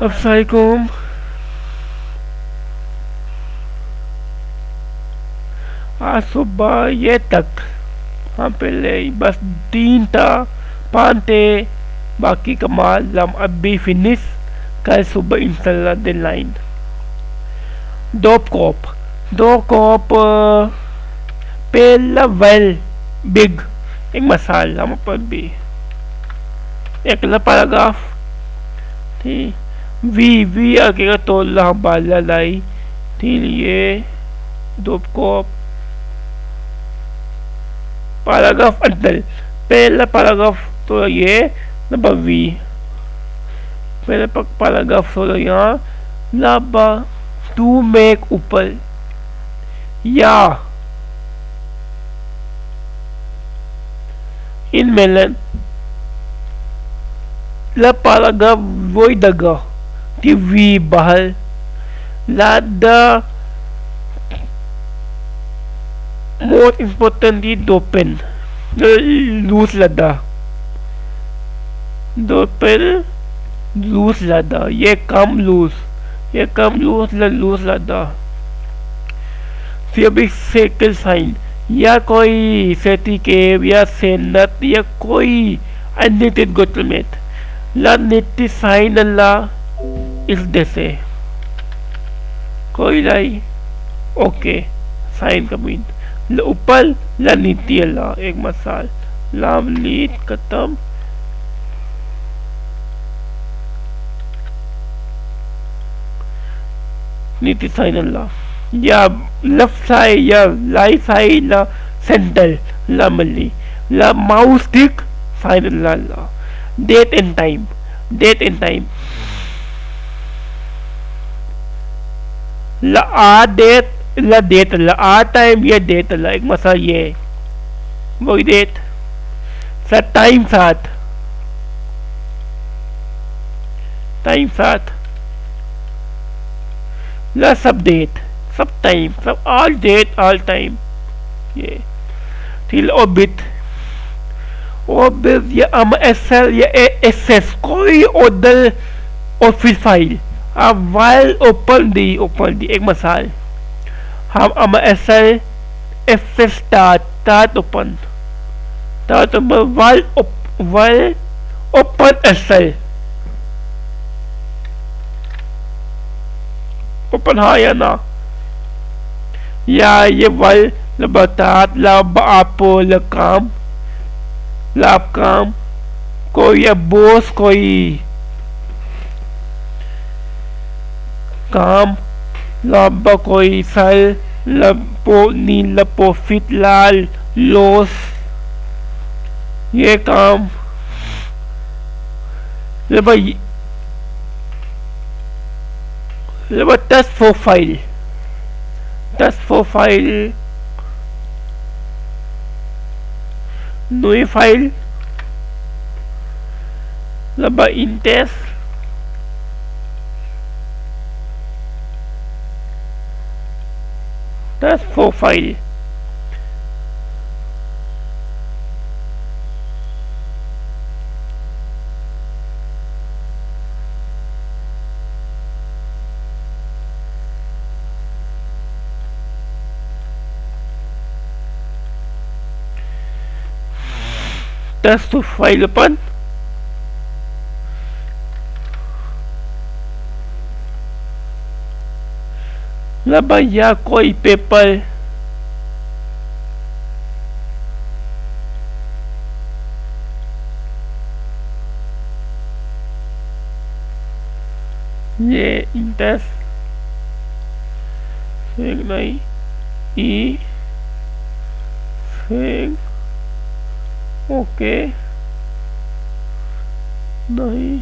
अस्सलामुअलैकुम। आज सुबह ये तक हम पहले बस 3 था 5 थे बाकी कमाल हम अभी फिनिश कल सुबह इंशाल्लाह दिन लाइन दो कॉप पहला वेल बिग एक मसाला हम पर भी एक पैराग्राफ थी वी आगे का तोला बाला लाई थी ये दो कॉप पैराग्राफ अंदर पहला पैराग्राफ तो ये नंबर वी पहले पैराग्राफ तो यहाँ लाबा टू मेक ऊपर या इन melon la paragraf voi daga TV bahal lada most importantly dopen loose lada ये कम लूज लदा फिर भी सेकल साइन या कोई सेती केव या सेनत या कोई अननेटेड गोटलमेट la netti sign la इस जैसे कोई लाई ओके साइन का मीन ऊपर ला नीति अल्लाह एक मसाल लाम लीड खत्म नीति साइन अल्लाह या लेफ्ट साइड या राइट साइड ला सेंटर ला मल्ली ला माउस टिक साइन अल्लाह date and time la date la time ये date ला एक मसा ये वही date सा time साथ ला सब date सब time सब all date all time ये till orbit या MSL या SS कोई ऑर्डर ऑफिस फाइल आप वाइल ओपन दी एक मसाल हम MSL SS start open while open SL open हाँ या ना या ये वाइल लबतात लब आपो लकाम लाभ काम कोई या बोस कोई काम लाभ कोई सल लपो नील प्रॉफिट लाल लॉस ये काम टेस्ट प्रोफाइल नई फाइल लबा इंटेस टेस्ट प्रोफाइल टेस्ट फाइल अपन लबा या कोई पेपर ये इंटेस नहीं ई ओके नहीं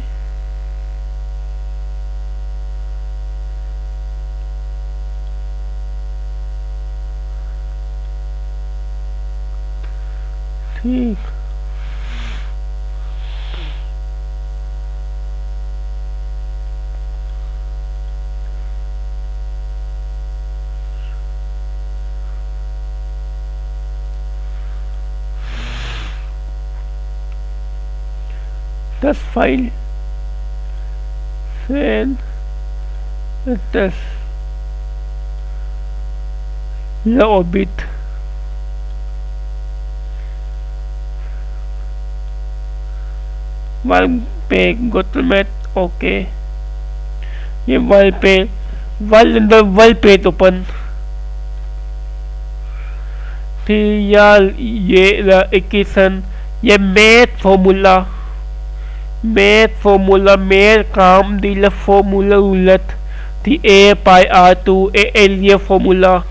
ठीक test file and test the orbit while पे go to mat ओके ये वाल पे वाल अंदर वाल पेज ओपन फिर यार ये इक्वेशन ये मैथ फॉर्मूला मैथ काम दिला फॉर्मूला उलट thì a pi r2 a area formula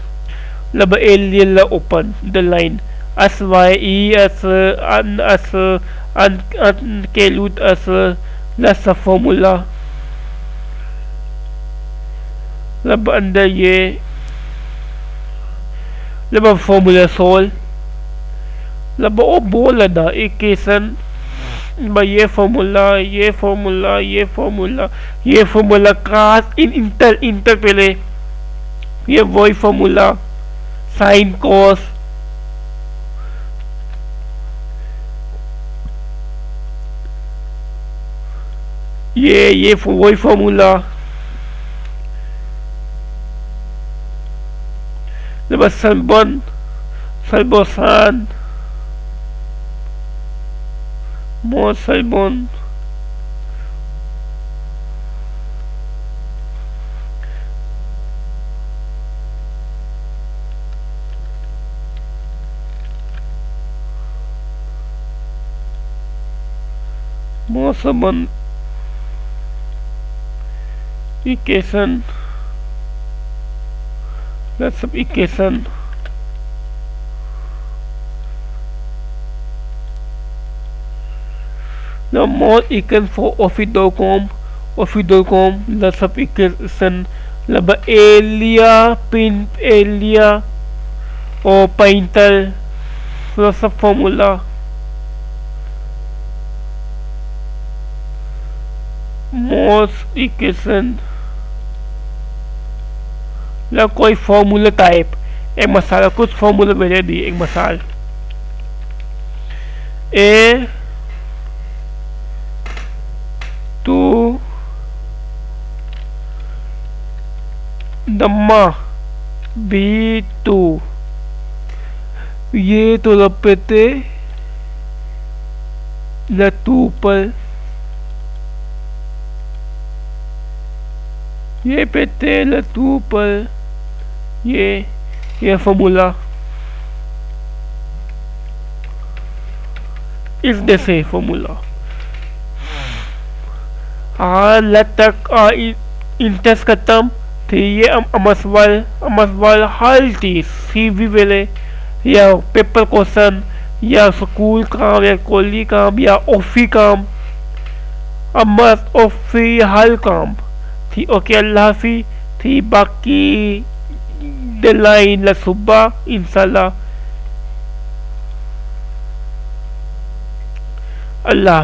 laba area la open the line as y e as uncalut as la sa formula laba under ye laba formula solve laba o bola da equation ba ये formula कास इन inter पहले ये वही formula sine cos ये वही formula सल्बोसान Salmon Salmon equation that's some equation the more equal for office.com the sub equation laba area or painter the sub formula most equation la कोई formula type एक मसाला कुछ formula मैंने दी एक मसाल a to दम्मा B2 ये तो लपेटे लटू पर ये पेटे लटू पर ये फॉर्मूला इस जैसे फॉर्मूला तक इंटरेस्ट खत्म थी ये अमसवाल हर चीज सीवी वेले या पेपर क्वेश्चन या स्कूल काम या कॉलेज काम या ऑफी काम अमस ऑफी हर काम थी ओके अल्लाह हाफी थी बाकी डेडलाइन ला सुबह इंशाल्लाह अल्लाह